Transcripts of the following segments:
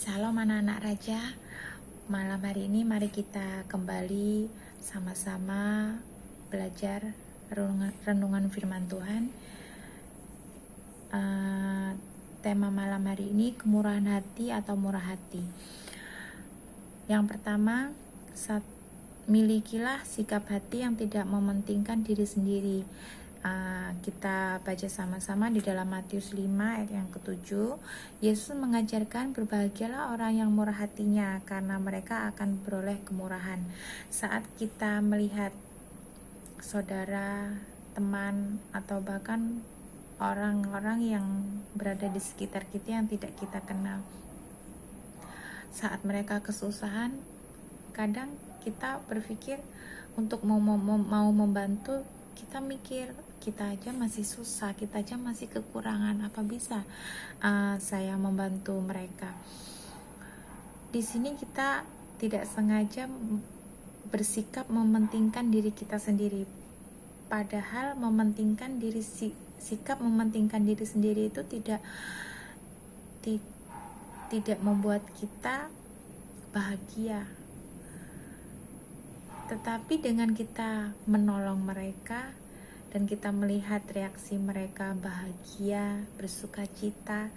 Salam anak-anak raja. Malam hari ini mari kita kembali sama-sama belajar renungan firman Tuhan. Tema malam hari ini kemurahan hati atau murah hati. Yang pertama, milikilah sikap hati yang tidak mementingkan diri sendiri. Kita baca sama-sama di dalam Matius 5 ayat yang ke-7. Yesus mengajarkan, berbahagialah orang yang murah hatinya, karena mereka akan beroleh kemurahan. Saat kita melihat saudara, teman, atau bahkan orang-orang yang berada di sekitar kita yang tidak kita kenal, saat mereka kesusahan, kadang kita berpikir untuk mau membantu, kita mikir kita aja masih susah, kita aja masih kekurangan, apa bisa saya membantu mereka. Di sini kita tidak sengaja bersikap mementingkan diri kita sendiri, padahal sikap mementingkan diri sendiri itu tidak membuat kita bahagia. Tetapi dengan kita menolong mereka dan kita melihat reaksi mereka bahagia, bersuka cita,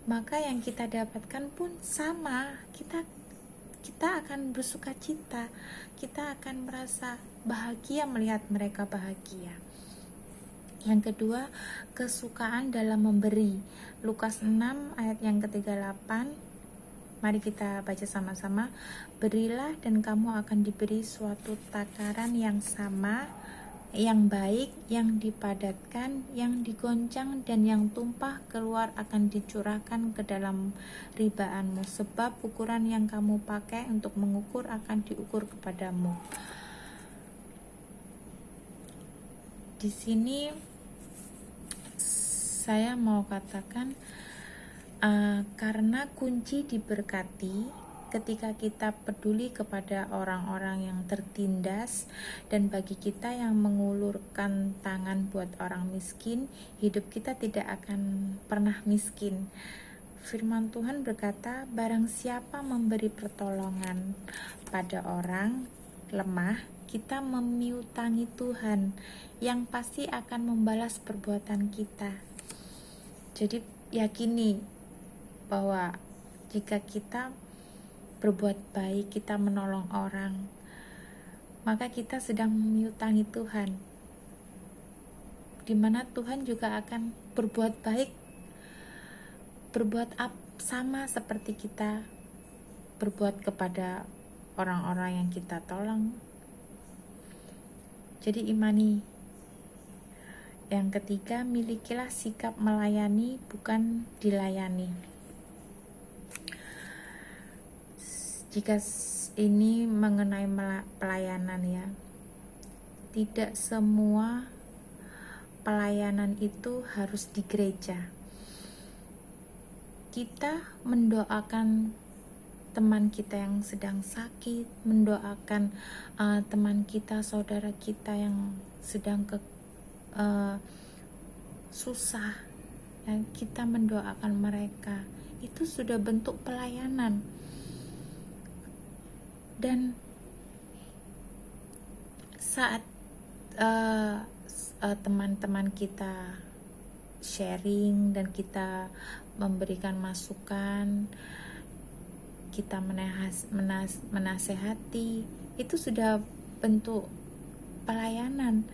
maka yang kita dapatkan pun sama. Kita akan bersuka cita, kita akan merasa bahagia melihat mereka bahagia. Yang kedua, kesukaan dalam memberi. Lukas 6 ayat yang ke-38. Mari kita baca sama-sama. Berilah dan kamu akan diberi suatu takaran yang sama, yang baik, yang dipadatkan, yang digoncang, dan yang tumpah keluar akan dicurahkan ke dalam ribaanmu, sebab ukuran yang kamu pakai untuk mengukur akan diukur kepadamu. Di sini saya mau katakan, karena kunci diberkati ketika kita peduli kepada orang-orang yang tertindas, dan bagi kita yang mengulurkan tangan buat orang miskin, hidup kita tidak akan pernah miskin. Firman Tuhan berkata, barang siapa memberi pertolongan pada orang lemah, kita memiutangi Tuhan yang pasti akan membalas perbuatan kita. Jadi yakini bahwa jika kita berbuat baik, kita menolong orang, maka kita sedang memiutangi Tuhan, dimana Tuhan juga akan berbuat baik, sama seperti kita berbuat kepada orang-orang yang kita tolong. Jadi imani. Yang ketiga, milikilah sikap melayani, bukan dilayani. Jika ini mengenai pelayanan ya, tidak semua pelayanan itu harus di gereja. Kita mendoakan teman kita yang sedang sakit, mendoakan teman kita, saudara kita yang sedang susah, dan kita mendoakan mereka, itu sudah bentuk pelayanan. Dan saat teman-teman kita sharing dan kita memberikan masukan, kita menasehati, itu sudah bentuk pelayanan.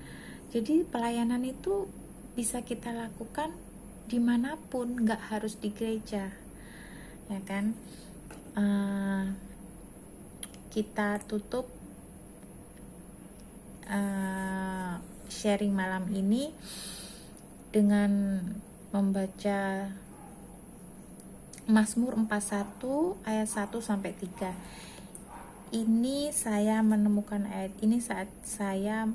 Jadi pelayanan itu bisa kita lakukan dimanapun, gak harus di gereja, ya kan? Kita tutup sharing malam ini dengan membaca Mazmur 41 ayat 1-3. Ini saya menemukan ayat ini saat saya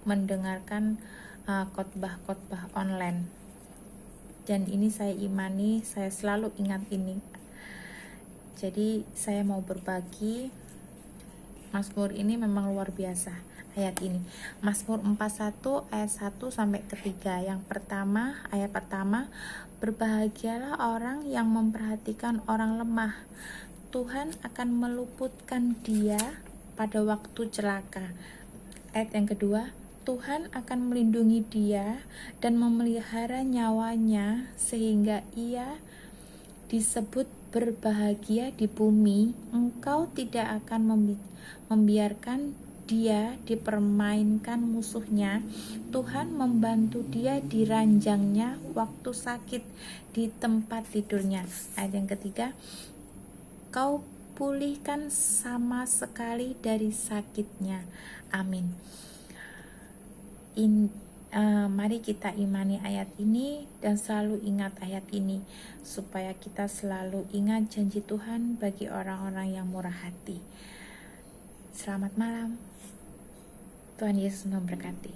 mendengarkan khotbah-khotbah online, dan ini saya imani, saya selalu ingat ini. Jadi saya mau berbagi Mazmur ini memang luar biasa. Ayat ini Mazmur 41 ayat 1 sampai ketiga. Yang pertama, ayat pertama, berbahagialah orang yang memperhatikan orang lemah. Tuhan akan meluputkan dia pada waktu celaka. Ayat yang kedua, Tuhan akan melindungi dia dan memelihara nyawanya sehingga ia disebut berbahagia di bumi. Engkau tidak akan membiarkan dia dipermainkan musuhnya. Tuhan membantu dia di ranjangnya waktu sakit di tempat tidurnya. Ayat yang ketiga, kau pulihkan sama sekali dari sakitnya. Amin. Mari kita imani ayat ini dan selalu ingat ayat ini, supaya kita selalu ingat janji Tuhan bagi orang-orang yang murah hati. Selamat malam. Tuhan Yesus memberkati.